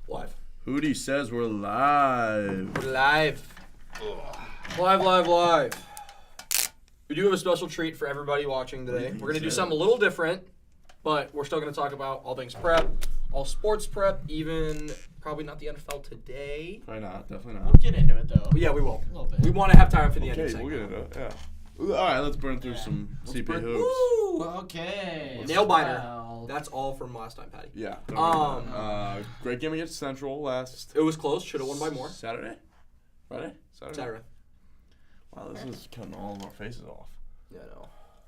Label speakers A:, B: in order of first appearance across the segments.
A: Live.
B: Hootie says we're live.
A: We're live. Live. We do have a special treat for everybody watching today. We're going to do something a little different, but we're still going to talk about all things prep, all sports prep, even probably not the NFL today.
B: Probably not. Definitely not.
C: We'll get into it, though.
A: But yeah, we will.
C: A little bit.
A: We want to have time for the end of the
B: Okay,
A: segment.
B: we'll get into it. Yeah. All right, let's burn through some CP hoops.
C: Woo! Okay.
A: Nail biter.
C: Well,
A: That's all from last time, Patty.
B: Yeah. Great game against Central last
A: It was close. Should have won by more.
B: Saturday? Friday?
A: Saturday.
B: Wow, this is cutting all of our faces off.
A: Yeah,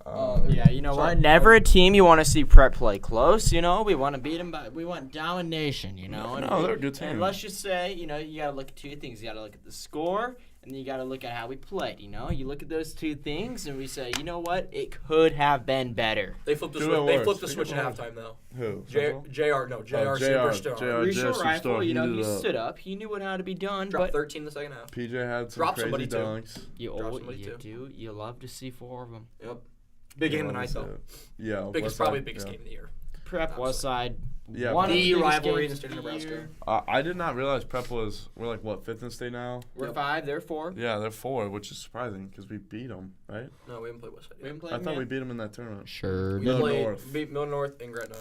A: I know.
C: yeah, you know what? Never a team you want to see prep play close. You know, we want to beat them, but we want domination. You know,
B: No, they're a good team.
C: And let's just say, you know, you got to look at two things. You got to look at the score, and then you got to look at how we played. You know, you look at those two things, and we say, you know what? It could have been better.
A: They flipped the
B: Who
A: switch.
B: it
A: They
B: works?
A: flipped the
B: Who
A: switch
B: it
A: at
B: works?
A: halftime, though.
B: Who?
A: JR Superstar.
B: JR.
C: Reshoot
B: Superstar,
C: rifle, you know, he
B: heated up.
C: stood up. He knew what had to be done.
A: Dropped
C: But
A: 13 in the second half.
B: PJ had some
A: Drop
B: crazy
A: somebody, too.
B: dunks.
C: you love to see four of them.
A: Yep. Big game tonight, though.
B: Yeah.
A: Probably the biggest game of the year.
C: Prep West Side.
B: Yeah,
C: one of
A: the
C: biggest
A: rivalry in
C: games
A: the state of
C: the
A: Nebraska.
C: year.
B: I did not realize Prep was, we're like, what, 5th in state now?
C: We're
A: Yep.
C: 5, they're 4.
B: Yeah, they're 4, which is surprising because we beat them, right?
A: No, we haven't played Westside
C: We
A: yet.
C: haven't played
B: I
C: them
B: thought
C: yet?
B: we beat them in that tournament.
C: Sure.
A: We
B: Miller
A: played
B: North.
A: beat Miller North and Gretna.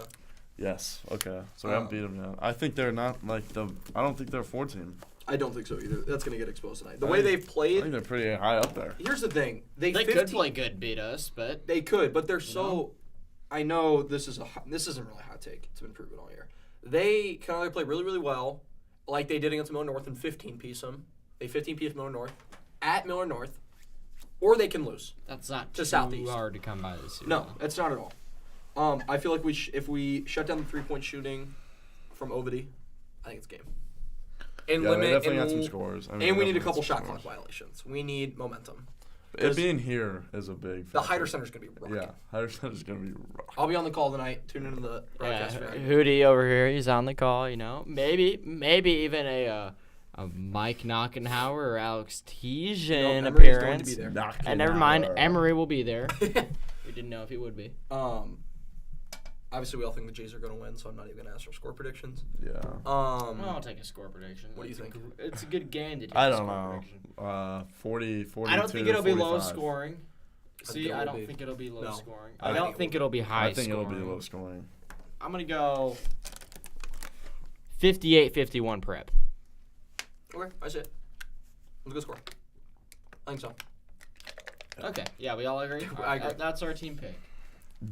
B: Yes. Okay. So we haven't beat them yet. I think they're not like the. I don't think they're a 4 team.
A: I don't think so either. That's going to get exposed tonight. The
B: I
A: way
B: think-
A: they've
B: I
A: played,
B: think they're pretty high up there.
A: here's the thing. They
C: They
A: 15
C: could play good, beat us, but
A: They could, but they're so. I know this isn't really a hot take. It's been proven all year. They can either play really, really well, like they did against Miller North and 15-piece them. They 15-piece Miller North at Miller North, or they can lose.
C: that's not
A: To
C: too
A: Southeast.
C: hard to come by this year.
A: No, it's not at all. I feel like if we shut down the 3-point shooting from Ovidi, I think it's game. And
B: Yeah, they
A: limit
B: definitely
A: and,
B: got some scores. I mean,
A: and we need a
B: definitely
A: couple
B: got some
A: shot clock
B: scores.
A: violations. We need momentum.
B: It being here is a big.
A: The
B: factor.
A: Hyder Center's gonna be rough.
B: Yeah, Hyder Center's gonna be rough.
A: I'll be on the call tonight. Tune into the
C: Yeah,
A: broadcast.
C: Hootie over here, he's on the call. You know, maybe even a Mike Knockenhauer or Alex Tejan
A: Emery's
C: appearance.
A: going to be there.
C: And never mind, Emery will be there. We didn't know if he would be.
A: Obviously, we all think the Jays are going to win, so I'm not even going to ask for score predictions.
B: Yeah.
C: Well, I'll take a score prediction.
A: What do you think?
C: It's a good game to take
B: I
C: a
B: don't
C: score
B: know.
C: prediction.
B: 40, 42
C: I don't think
B: to
C: it'll be low
B: 45.
C: scoring. See,
A: it
C: I
A: will
C: don't
A: be.
C: think it'll be low
A: No.
C: scoring.
A: I
C: I don't think it'll be high
B: I think
C: scoring.
B: it'll be low scoring.
C: I'm going to go 58-51 prep.
A: Okay, I see it. Let's go score. I think so.
C: Okay, yeah, we all agree?
A: I agree.
C: That's our team pick.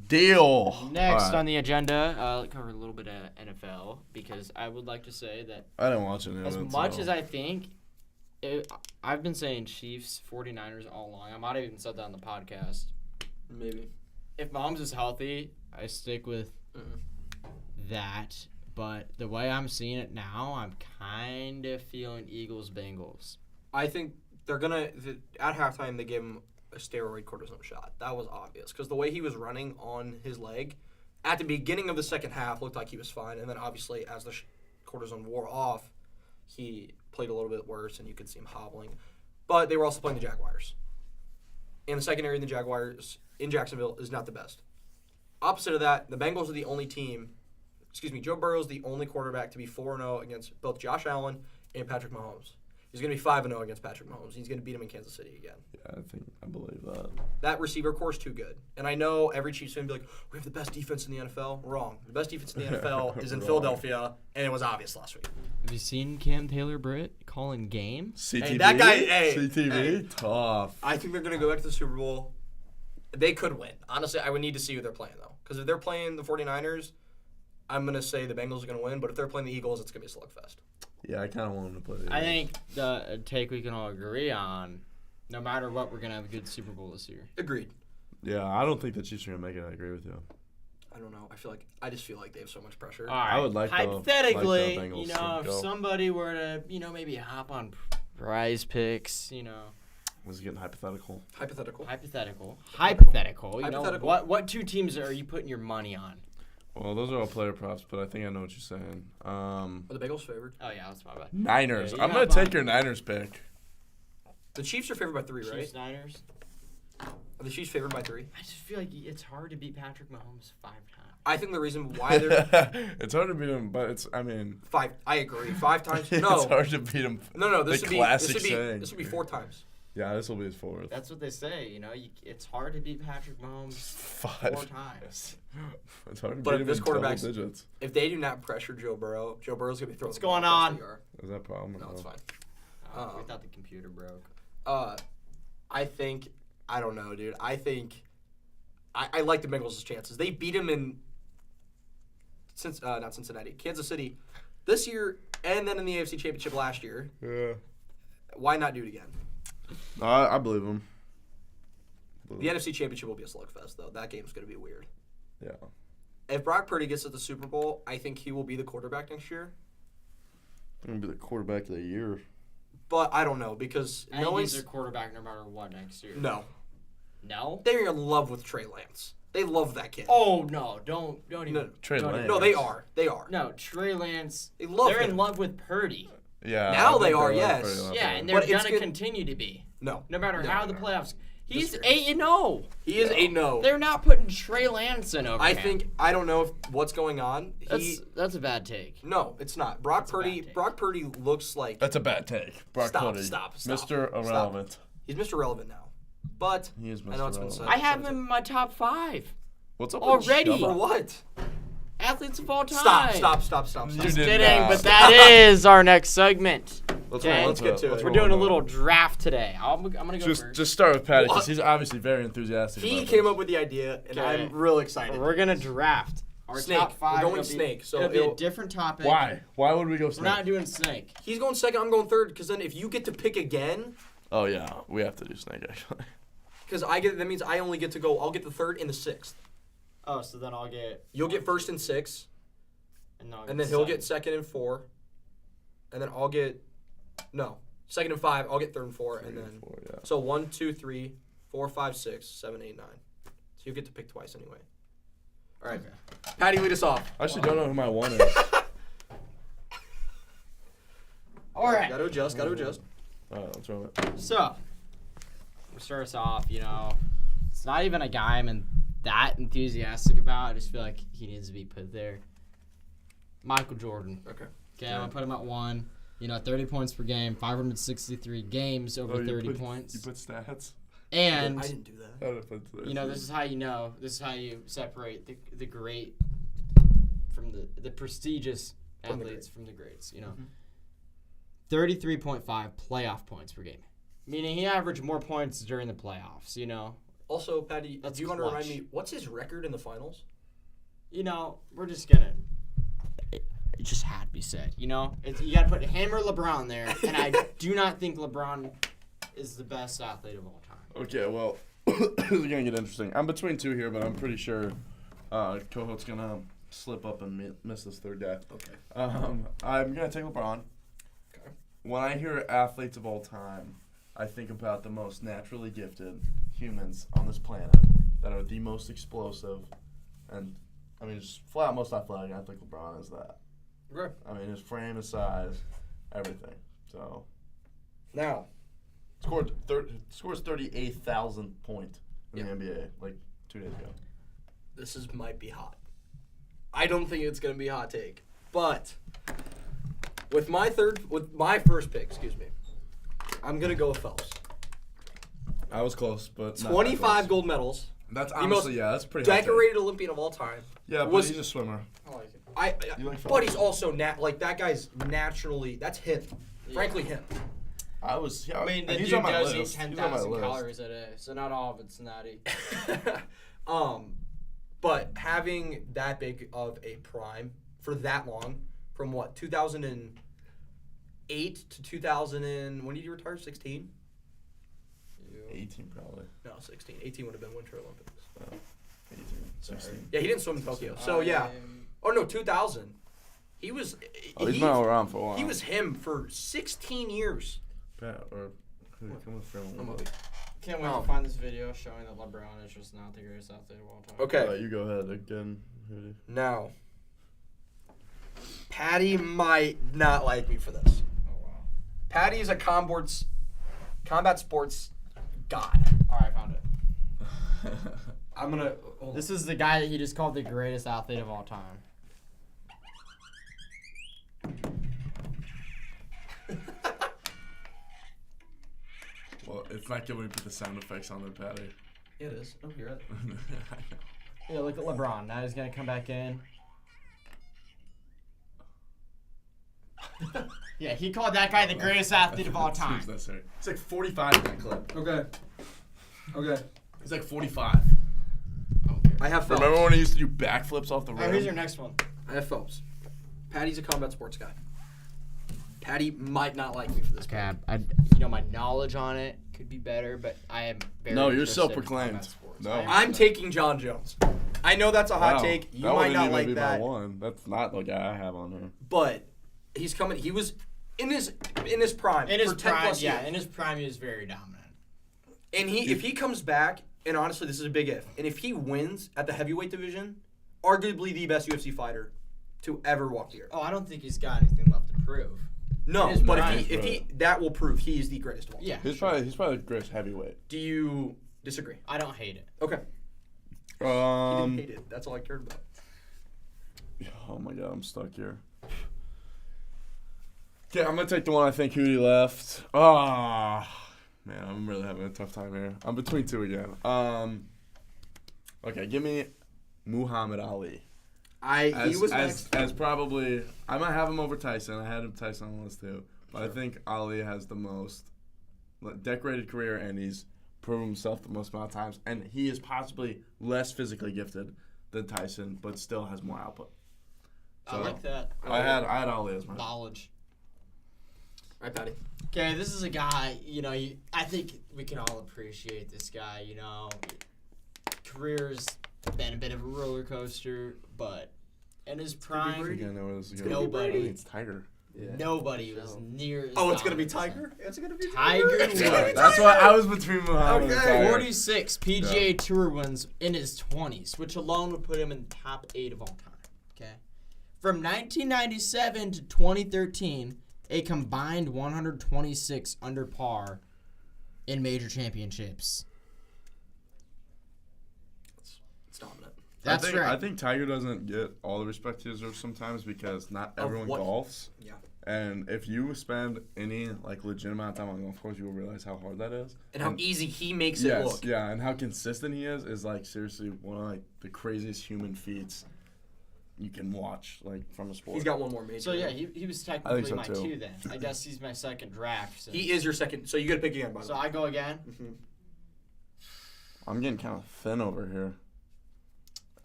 B: Deal.
C: Next
B: All right.
C: on the agenda, let's cover a little bit of NFL because I would like to say that
B: I didn't watch any of
C: as
B: it.
C: much
B: so.
C: as I think, I've been saying Chiefs, 49ers all along. I might have even said that on the podcast.
A: Maybe.
C: If Mahomes is healthy, I stick with that. But the way I'm seeing it now, I'm kind of feeling Eagles-Bengals.
A: I think they're going to, at halftime, they gave him a steroid cortisone shot. That was obvious because the way he was running on his leg at the beginning of the second half looked like he was fine. And then obviously as the cortisone wore off, he played a little bit worse and you could see him hobbling. But they were also playing the Jaguars. And the secondary in the Jaguars in Jacksonville is not the best. Opposite of that, the Bengals are the only team, Joe Burrow's the only quarterback to be 4-0 against both Josh Allen and Patrick Mahomes. He's going to be 5-0 against Patrick Mahomes. He's going to beat him in Kansas City again.
B: Yeah, I believe that.
A: That receiver core is too good. And I know every Chiefs fan will be like, we have the best defense in the NFL. Wrong. The best defense in the NFL is in
B: Wrong.
A: Philadelphia, and it was obvious last week.
C: Have you seen Cam Taylor-Britt calling game?
B: CTV.
A: Hey, that guy, hey,
B: CTV.
A: hey.
B: Tough.
A: I think they're going to go back to the Super Bowl. They could win. Honestly, I would need to see who they're playing, though. Because if they're playing the 49ers, I'm going to say the Bengals are going to win. But if they're playing the Eagles, it's going to be a slugfest.
B: Yeah, I kind of want him to play. The
C: I
B: Eagles.
C: think the take we can all agree on, no matter what, we're going to have a good Super Bowl this year.
A: Agreed.
B: Yeah, I don't think the Chiefs are gonna make it. I agree with you.
A: I don't know. I just feel like they have so much pressure.
C: All right.
B: I would like the-
C: hypothetically,
B: like the Bengals
C: you know,
B: to
C: if
B: go.
C: somebody were to, you know, maybe hop on Prize Picks, you know,
B: Was it getting hypothetical?
A: Hypothetical.
C: hypothetical. You know,
A: Hypothetical.
C: what two teams are you putting your money on?
B: Well, those are all player props, but I think I know what you're saying.
A: Are the Bengals favored?
C: Oh yeah, that's my bad.
B: Niners.
C: Yeah, you
B: I'm gonna
C: hop on.
B: take your Niners pick.
A: The Chiefs are favored by 3, right?
C: Chiefs, Niners.
A: Are the Chiefs favored by 3?
C: I just feel like it's hard to beat Patrick Mahomes 5 times.
A: I think the reason why they're
B: It's hard to beat him, but it's. I mean,
A: 5. I agree. 5 times.
B: it's
A: No,
B: hard to beat him.
A: no. This
B: The
A: would be
B: classic saying.
A: this would be 4 times.
B: Yeah, this will be his fourth.
C: That's what they say. You know, it's hard to beat Patrick Mahomes
B: 5
C: 4 times.
B: It's hard to
A: But
B: beat
A: if
B: him
A: this
B: in double
A: quarterback's-
B: digits.
A: If they do not pressure Joe Burrow's gonna be throwing.
C: What's
A: the ball
C: going
A: across
C: on?
A: the yard.
B: Is that a problem? or
A: No, it's
B: no?
A: fine.
C: We thought the computer broke.
A: I think I don't know, dude. I think I like the Bengals' chances. They beat him in not Cincinnati, Kansas City this year, and then in the AFC Championship last year.
B: Yeah.
A: Why not do it again?
B: I believe him.
A: The NFC Championship will be a slugfest, though. That game's going to be weird.
B: Yeah.
A: If Brock Purdy gets to the Super Bowl, I think he will be the quarterback next year.
B: I'm gonna be the quarterback of the year.
A: But I don't know because
C: I think he's their quarterback no matter what next year.
A: No,
C: No?
A: they're in love with Trey Lance. They love that kid.
C: Oh, no. Don't even.
A: No.
B: Trey
C: don't
B: Lance.
C: even-
A: No, they are. They are.
C: No, Trey Lance.
A: They love
C: They're
A: him.
C: in love with Purdy.
B: Yeah.
A: Now
B: I think
A: they are,
B: they're
A: yes.
B: pretty
C: Yeah,
B: lucky.
C: and they're
A: But it's
C: going to
A: good-
C: continue to be.
A: No.
C: No matter
A: No,
C: how
A: no,
C: the
A: no.
C: playoffs. He's
A: Disagree.
C: 8-0.
A: He is 8-0.
C: They're not putting Trey Lance in over
A: I
C: him.
A: think I don't know what's going on.
C: That's a bad take.
A: No, it's not. Brock
C: That's a bad
A: Purdy.
C: take.
A: Brock Purdy looks like
B: That's a bad take. Brock
A: Stop,
B: Purdy.
A: stop.
B: Mr. Irrelevant.
A: he's Mr. Relevant now. But
B: He is
A: I know it's
B: Mr.
A: been said.
C: I have him in my top 5.
B: What's up
C: Already?
B: with
A: For
B: Shabba?
A: what?
C: Athletes of all time.
A: Stop.
B: You
C: Just
B: did
C: kidding,
B: not.
C: but that is our next segment.
B: Let's
C: Okay.
B: roll
A: Let's get to
B: Let's
A: it.
C: We're
B: roll
C: doing a
B: into it.
C: little draft today. I'm going to go
B: Just
C: first.
B: start with Patty
A: What?
B: because he's obviously very enthusiastic.
A: He
B: about
A: came
B: this.
A: up with the idea, and
C: Okay.
A: I'm real excited.
C: We're going to draft. Our
A: Snake.
C: top 5.
A: We're going
C: it'll be-
A: snake, so
C: it'll be
A: it'll-
C: a different topic.
B: Why? Why would we go
C: We're
B: snake?
C: not doing snake.
A: He's going second. I'm going third. Because then if you get to pick again,
B: Oh yeah, we have to do snake actually.
A: because that means I only get to go. I'll get the third and the 6th.
C: Oh, so then I'll get...
A: You'll get first and 6,
C: And, I'll
A: and then he'll get second and 4, and then I'll get second and 5. I'll get third and 4, and then
B: Yeah.
A: so 1, 2, 3, 4, 5, 6, 7, 8, 9. So you get to pick twice anyway. All right, Patty, lead us off.
B: I actually don't know who my one is.
C: All right.
A: Got to adjust.
B: Alright, let's roll it.
C: So, we'll start us off, it's not even a guy I'm that enthusiastic about. I just feel like he needs to be put there. Michael Jordan.
A: Okay.
C: Okay, I'm going to put him at 1. 30 points per game, 563 games over 30 points.
B: You put stats.
C: And,
A: I didn't do that.
B: I didn't put stats.
C: this is how you know. This is how you separate the great from the prestigious
A: From the
C: athletes from the greats, 33.5 playoff points per game. Meaning he averaged more points during the playoffs,
A: Also, Patty,
C: That's
A: do you want to remind
C: clutch.
A: me what's his record in the finals?
C: We're just gonna. It just had to be said. You got to put him or LeBron there, and I do not think LeBron is the best athlete of all time.
B: Okay, well, this is gonna get interesting. I'm between two here, but I'm pretty sure Coho's gonna slip up and miss this third guy.
A: Okay.
B: I'm gonna take LeBron.
A: Okay.
B: When I hear athletes of all time, I think about the most naturally gifted humans on this planet that are the most explosive, and just flat out most athletic. I think LeBron is that.
A: Okay.
B: His frame, his size, everything. So
A: Now,
B: scores 38,000 points in the NBA like 2 days ago.
A: this might be hot. I don't think it's gonna be a hot take, but with my first pick, I'm gonna go with Phelps.
B: I was close, but not
A: 25
B: that close.
A: gold medals,
B: That's
A: the
B: honestly,
A: most
B: that's pretty hot take.
A: decorated Olympian of all time.
B: Yeah, but
A: was-
B: he's a swimmer.
A: I like it.
B: You like
A: But
B: Phelps?
A: he's also that guy's naturally. That's him. Frankly, him.
B: I was. Yeah,
C: I mean, the
B: he's
C: dude
B: on my
C: does
B: list.
C: eat
B: He's on my
C: 10,000
B: list.
C: calories a day, so not all of it's natty.
A: But having that big of a prime for that long, from 2008 to 2000 and when did he retire? 16?
B: 18 probably.
A: No, 16. 18 would have been Winter Olympics.
B: 18, 16.
A: Yeah, he didn't swim in Tokyo. So yeah. Oh no, 2000. He was.
B: Oh, he's been around for a while.
A: He was him for 16 years.
B: Pat, or who come with film?
C: Can't wait
A: Oh.
C: to find this video showing that LeBron is just not the greatest athlete of all time.
A: Okay.
B: You go ahead again.
A: Now, Patty might not like me for this.
C: Oh, wow.
A: Patty is a combat sports god.
C: All right, I found it.
A: I'm gonna.
C: This is the guy that he just called the greatest athlete of all time.
B: Well, it's not good when we put the sound effects on there, Patty.
A: Yeah, it is. Oh, hear it.
C: Yeah, look at LeBron. Now he's gonna come back in. Yeah, he called that guy the greatest athlete of all time.
B: Seems necessary. It's like 45 in that clip.
A: Okay.
B: It's like 45.
A: I have Phelps.
B: Remember when he used to do backflips off the rim?
C: Alright, here's your next one.
A: I have Phelps. Patty's a combat sports guy. Patty might not like me for this.
C: Cab, my knowledge on it could be better, but I am very
B: No, you're
C: interested in
B: self-proclaimed.
C: combat sports.
B: No.
A: I'm taking John Jones. I know that's a hot
B: Wow.
A: take. You
B: That
A: might
B: wouldn't
A: not
B: even
A: like
B: be
A: that,
B: my one. That's not the guy I have on here.
A: but he's coming. He was in his prime
C: In his
A: for 10
C: prime,
A: plus
C: yeah,
A: years.
C: in his prime, he was very dominant.
A: And if he comes back, and honestly, this is a big if, and if he wins at the heavyweight division, arguably the best UFC fighter to ever walk the earth.
C: Oh, I don't think he's got anything left to prove.
A: No,
C: his
A: but
C: prime,
A: if he that will prove he is the greatest of all.
C: Yeah,
B: He's probably the greatest heavyweight.
A: Do you disagree?
C: I don't hate it.
A: Okay. He didn't hate it. That's all I cared about.
B: Oh my god, I'm stuck here. Okay, I'm gonna take the one I think Hootie left. Man, I'm really having a tough time here. I'm between two again. Okay, give me Muhammad Ali.
A: He was next.
B: As probably I might have him over Tyson. I had him Tyson on the list too, but I think Ali has the most decorated career, and he's proven himself the most amount of times, and he is possibly less physically gifted than Tyson, but still has more output.
C: I like that.
B: I had Ali as my
C: Knowledge.
A: All right, Patty.
C: Okay, this is a guy, I think we can all appreciate this guy, Career's been a bit of a roller coaster, but in his
B: I
C: prime,
B: think I know where this is going.
C: Nobody.
B: I think it's Tiger.
A: Yeah.
C: nobody was near as
A: Oh, it's gonna be
C: dominant as
A: Tiger. It's gonna be
C: Tiger Woods.
B: That's why I was between Muhammad and
A: Okay.
B: Tiger.
C: 46 PGA Tour wins in his 20s, which alone would put him in the top 8 of all time. Okay, from 1997 to 2013, a combined 126 under par in major championships.
A: It's dominant.
C: That's
B: I
C: right.
B: think Tiger doesn't get all the respect he deserves sometimes because not everyone
A: what?
B: golfs.
A: Yeah.
B: And if you spend any legitimate amount of time on a golf course, you will realize how hard that is.
A: And how easy he makes it
B: Yes,
A: look.
B: yeah, and how consistent he is seriously one of the craziest human feats you can watch from a sport.
A: He's got one more major.
C: So yeah, he was technically
B: so,
C: my
B: too.
C: 2 then. I guess he's my second draft. Since.
A: He is your second. So you got to pick again, by the
C: So
A: way.
C: I go again.
A: Mm-hmm.
B: I'm getting kind of thin over here.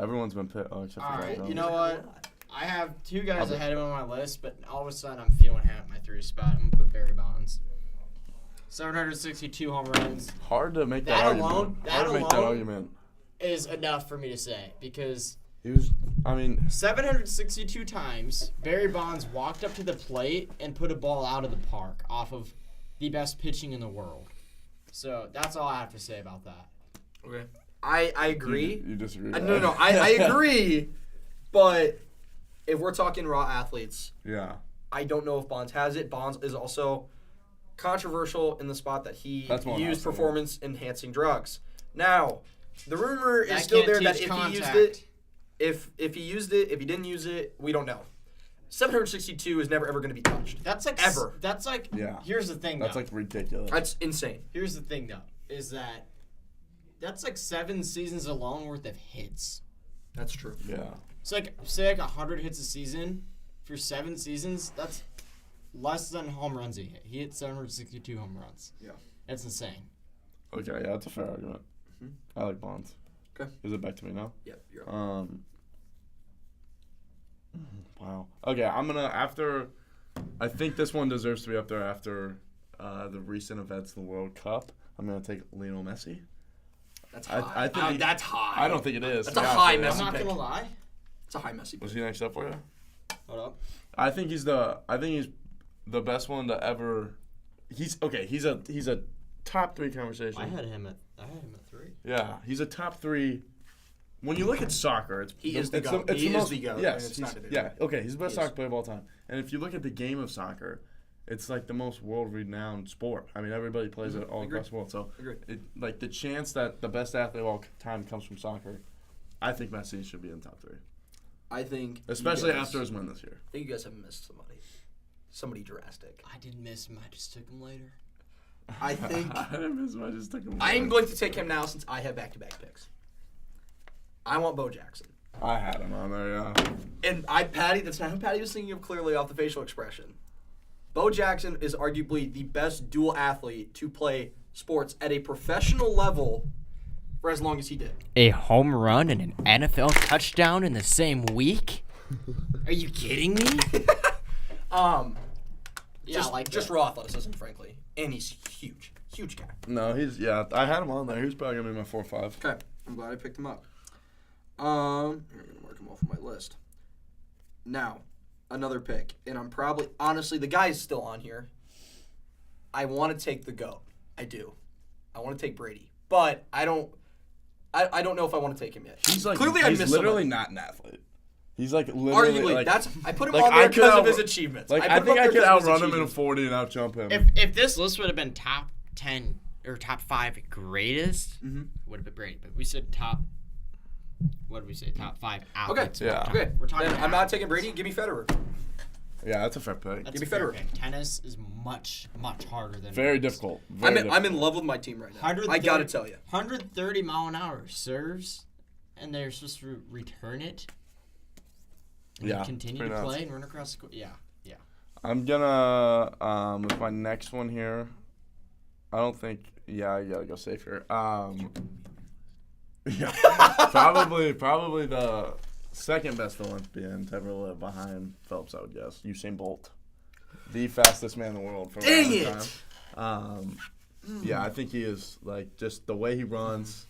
B: Everyone's been picked. Oh, except
C: All
B: for
C: right,
B: Jones.
C: you know what? I have 2 guys ahead of him on my list, but all of a sudden I'm feeling him at my 3 spot. I'm gonna put Barry Bonds. 762 home runs
B: Hard to make that,
C: That
B: argument.
C: alone-
B: Hard to make that
C: alone-
B: argument.
C: is enough for me to say because
B: He was. I mean,
C: 762 times Barry Bonds walked up to the plate and put a ball out of the park off of the best pitching in the world. So that's all I have to say about that.
A: Okay. I agree.
B: You disagree.
A: No. I agree. But if we're talking raw athletes,
B: Yeah.
A: I don't know if Bonds has it. Bonds is also controversial in the spot that he
B: That's more
A: used
B: awesome.
A: performance-enhancing drugs. Now, the rumor is
C: That
A: still
C: can't
A: there that
C: teach
A: if
C: contact.
A: he used it, if he used it, if he didn't use it, we don't know. 762 is never ever going to be touched.
C: That's like
A: Ever.
C: That's like.
B: Yeah.
C: Here's the thing.
B: That's
C: though.
B: ridiculous.
A: That's insane.
C: Here's the thing though, is that that's like 7 seasons alone worth of hits.
A: That's true.
B: Yeah.
C: It's like say 100 hits a season for 7 seasons. That's less than home runs he hit. He hit 762 home runs.
A: Yeah.
C: That's insane.
B: Okay. Yeah, that's a fair argument.
A: Mm-hmm.
B: I like Bonds.
A: Okay.
B: Is it back to me now?
A: Yep. You're up.
B: Wow. Okay, I'm gonna after. I think this one deserves to be up there after the recent events in the World Cup. I'm gonna take Lionel Messi.
A: That's high.
B: I think
A: that's high.
B: I don't think it is.
A: That's a
B: Yeah,
A: high
B: yeah.
C: I'm
A: Messi
C: not
A: pick.
C: gonna lie.
A: It's a high Messi
B: Was
A: pick.
B: he next up for you?
C: Hold up.
B: I think he's the best one to ever. He's okay. He's a top 3 conversation.
C: I had him at 3.
B: Yeah, he's a top 3. When you look at soccer,
A: He is the GOAT. He is the GOAT, and
B: Yes,
A: it's not
B: he's,
A: a debate.
B: yeah. Okay, he's the best
A: He is.
B: soccer player of all time. And if you look at the game of soccer, it's like the most world-renowned sport. I mean, everybody plays it all
A: Agree.
B: across the world. So,
A: Agree.
B: like the chance that the best athlete of all time comes from soccer, I think Messi should be in the top 3.
A: I think,
B: Especially
A: you guys,
B: after his win this year.
A: I think you guys have missed somebody drastic.
C: I didn't miss him. I just took him later.
A: I think
B: I didn't miss him. I just took him.
A: I am going to take him now since I have back-to-back picks. I want Bo Jackson.
B: I had him on there, yeah.
A: And Patty, that's not who Patty was thinking of clearly off the facial expression. Bo Jackson is arguably the best dual athlete to play sports at a professional level for as long as he did.
C: A home run and an NFL touchdown in the same week? Are you kidding me?
A: Just raw athleticism, frankly. And he's huge. Huge guy.
B: No, I had him on there. He was probably going to be my 4 or 5.
A: Okay. I'm glad I picked him up. I'm going to mark him off of my list. Now, another pick. And I'm probably, honestly, the guy is still on here. I want to take the GOAT. I do. I want to take Brady. But I don't know if I want to take him yet.
B: He's like,
A: Clearly, I
B: he's
A: missed
B: literally
A: somebody.
B: not an athlete. He's like literally
A: Arguably, I put him
B: like,
A: on there
B: I could
A: because of his
B: out-
A: achievements.
B: Like
A: I
B: I
A: put
B: think
A: him
B: I
A: up
B: could
A: there 'cause of his
B: outrun him in a
A: achievements.
B: 40 and outjump him.
C: If this list would have been top 10 or top 5 greatest, would have been Brady. But we said top. What did we say? Top 5 athletes.
B: Yeah.
C: of all time.
A: Okay.
C: We're talking.
A: Then
C: about
A: I'm not
C: athletes.
A: taking Brady. Give me Federer.
B: Yeah, that's a fair pick.
C: That's
A: Give me
C: a fair
A: Federer.
C: pick. Tennis is much harder than.
B: Very
C: tennis.
B: difficult.
A: I'm in love with my team right now. I got to tell you.
C: 130 mile an hour serves, and they're supposed to return it. And
B: Yeah,
C: then continue to
B: pretty nuts.
C: play and run across the court. Yeah.
B: I'm gonna with my next one here. I don't think. Yeah, I gotta go safe here. Yeah, probably the second best Olympian to ever live behind Phelps, I would guess. Usain Bolt, the fastest man in the world for a
A: Dang
B: long
A: it!
B: time. Yeah, I think he is like just the way he runs,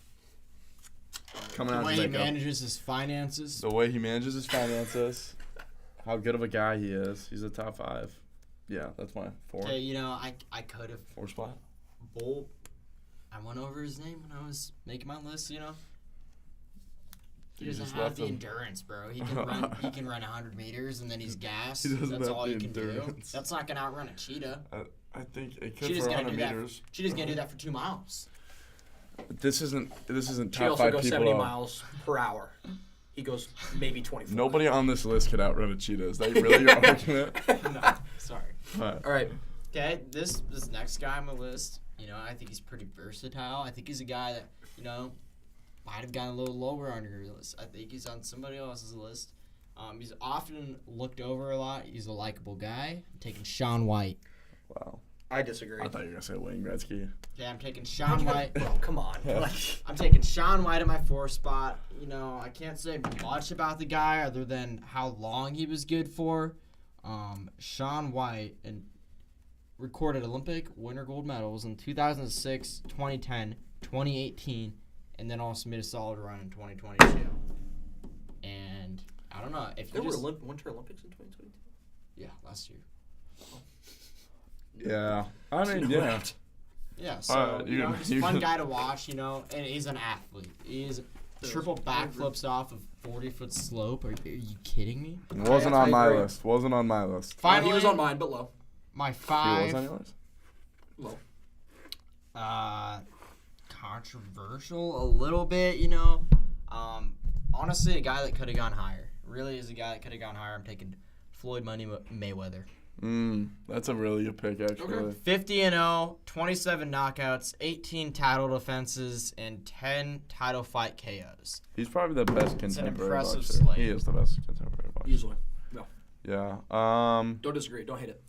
B: coming
C: The
B: out
C: way
B: of
C: he
B: makeup,
C: manages his finances.
B: the way he manages his finances, how good of a guy he is. He's a top 5. Yeah, that's my 4.
C: Okay, I could have
B: 4 spot.
C: Bolt. I went over his name when I was making my list. He
B: You
C: doesn't
B: just
C: have
B: left
C: the
B: him.
C: endurance, bro. He can run. He can run 100 meters and then he's gassed.
B: He doesn't
C: That's
B: have
C: all
B: the
C: he can do.
B: endurance.
C: That's not gonna outrun a cheetah.
B: I think it could
C: Cheetah's
B: for
C: gonna
B: 100
C: do that.
B: meters.
C: Cheetah's gonna do that for 2 miles.
B: This isn't
A: She
B: top
A: also
B: 5
A: goes
B: people.
A: 70 miles per hour. He goes maybe 24.
B: Nobody on this list could outrun a cheetah. Is that really your argument?
C: No, sorry.
B: But
A: All right.
C: Okay, this next guy on my list, I think he's pretty versatile. I think he's a guy that, might have gotten a little lower on your list. I think he's on somebody else's list. He's often looked over a lot. He's a likable guy. I'm taking Shaun White.
B: wow,
A: I disagree.
B: I thought you were gonna say Wayne Gretzky.
C: Okay, I'm taking Shaun White.
A: Bro, come on. Like,
C: I'm taking Shaun White at my 4th spot. I can't say much about the guy other than how long he was good for. Shaun White recorded Olympic winter gold medals in 2006, 2010, 2018, and then also made a solid run in 2022. And I don't know if
A: there
C: you
A: were
C: just
A: Winter Olympics in 2022.
C: yeah last year.
B: Yeah, I mean, yeah.
C: Yeah, so
B: Alright,
C: he's a fun guy to watch, and he's an athlete. He's triple backflips off of 40-foot slope. Are you kidding me?
B: Wasn't
A: I
B: on my
A: agree.
B: list. Wasn't on my list.
C: Finally,
A: He was on mine, but low.
C: my
B: He
C: 5.
B: was on yours.
A: Low.
C: Controversial a little bit, honestly, a guy that could have gone higher. Really is a guy that could have gone higher. I'm taking Floyd Money Mayweather.
B: That's a really good pick, actually.
A: Okay.
C: 50-0, 27 knockouts, 18 title defenses, and 10 title fight KOs.
B: He's probably the best
C: an
B: contemporary
C: impressive
B: boxer.
C: slate.
B: He is the best contemporary boxer.
A: Easily. No.
B: Yeah.
A: Don't disagree. Don't hate it.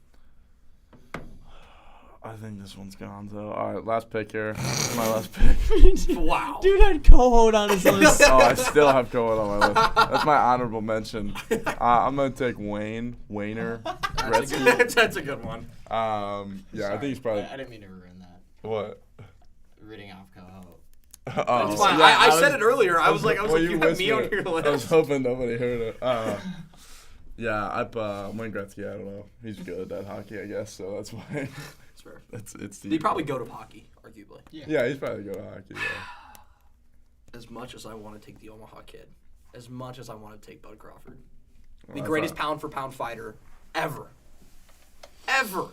B: I think this one's gone though. All right, last pick here. This is my last pick.
A: Wow.
C: Dude had Cohode on his list.
B: Oh, I still have Cohen on my list. That's my honorable mention. I'm gonna take Wayner Gretzky.
A: That's a good one.
B: Yeah, I think he's probably
C: I didn't mean to ruin that.
B: what.
C: Reading off Cohode.
B: Oh,
A: It's fine.
B: yeah,
A: I said it earlier. I was like,
B: well,
A: you have me on
B: whispered
A: your
B: it.
A: list.
B: I was hoping nobody heard it. Yeah, Wayne Gretzky. I don't know. He's good at hockey, I guess. So that's why.
A: It's fair.
B: It's the.
A: They probably go to hockey, arguably.
B: Yeah, he's probably good at hockey. Yeah.
A: As much as I want to take the Omaha Kid, as much as I want to take Bud Crawford,
B: Well,
A: the
B: I
A: greatest
B: thought-
A: pound-for-pound fighter ever. Ever.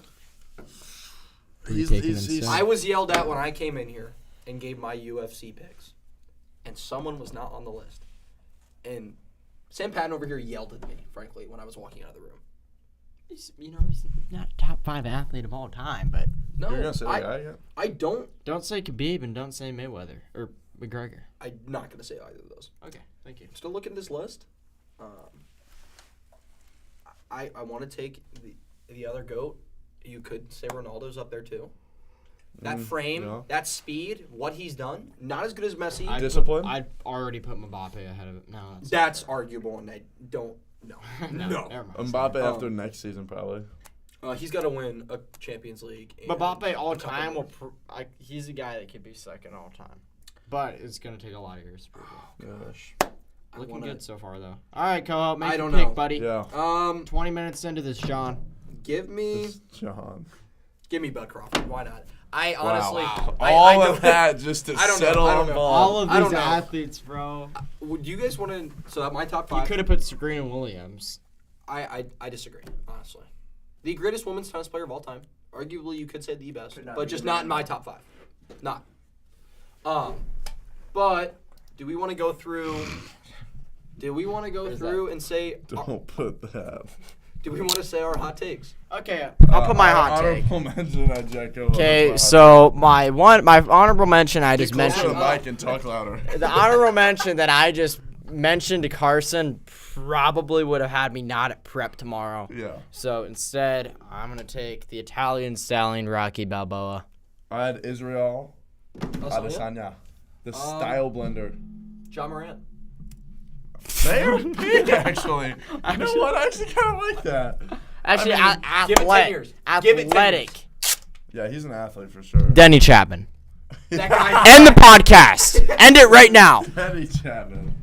C: Instead.
A: I was yelled at when I came in here and gave my UFC picks, and someone was not on the list. And Sam Patton over here yelled at me, frankly, when I was walking out of the room.
C: He's not a top 5 athlete of all time, but
A: No,
B: You're gonna say that guy yet?
A: I don't.
C: don't say Khabib and don't say Mayweather or McGregor.
A: I'm not gonna say either of those.
C: Okay, thank you.
A: Still looking at this list. I want to take the other GOAT. You could say Ronaldo's up there too. That frame,
B: yeah.
A: that speed, what he's done, not as good as Messi.
B: Discipline?
C: I'd already put Mbappe ahead of it. No,
A: That's arguable, and I don't know.
C: no. Never mind.
B: Mbappe after next season, probably.
A: He's got to win a Champions League. And
C: Mbappe all
A: a couple
C: time
A: more.
C: he's a guy that could be second all time, but it's gonna take a lot of years to prove it.
B: Yeah.
C: Looking good so far though. All right, co-op, make
A: I
C: a
A: don't
C: pick,
A: know.
C: buddy.
B: Yeah.
C: 20 minutes into this, John.
A: Give me
B: John.
A: Bud Crawford. Why not? I honestly,
B: Wow.
A: I
B: All
A: don't-
B: of that just to
A: I don't know.
B: settle
A: I don't
B: on
A: know.
B: ball.
C: All of
A: I don't
C: these
A: know.
C: athletes, bro.
A: Would you guys want to? So that my top
C: You
A: 5.
C: could have put Serena Williams.
A: I disagree, honestly. The greatest women's tennis player of all time. Arguably, you could say the best, but just not in my top 5. Not. But do we want to go through? Do we want to go through and say?
B: Don't put that.
A: Do we want to say our hot takes?
C: Okay, I'll put my hot take.
B: Honorable mention at Jacko.
C: Okay, so my honorable mention I just
B: Get closer to
C: mentioned.
B: the mic and talk louder.
C: The honorable mention that I just mentioned to Carson probably would have had me not at prep tomorrow.
B: Yeah.
C: So instead, I'm gonna take the Italian stallion Rocky Balboa.
B: I had Israel
A: Adesanya?
B: Adesanya, the style blender.
A: John Morant.
B: They are big, actually. You know what? I actually kind of like that.
C: Actually,
A: I mean, give it 10 years. Give it 10
C: athletic.
B: Yeah, he's an athlete for sure.
C: Denny Chapman.
A: That guy.
C: End the podcast. End it right now.
B: Teddy Chapman.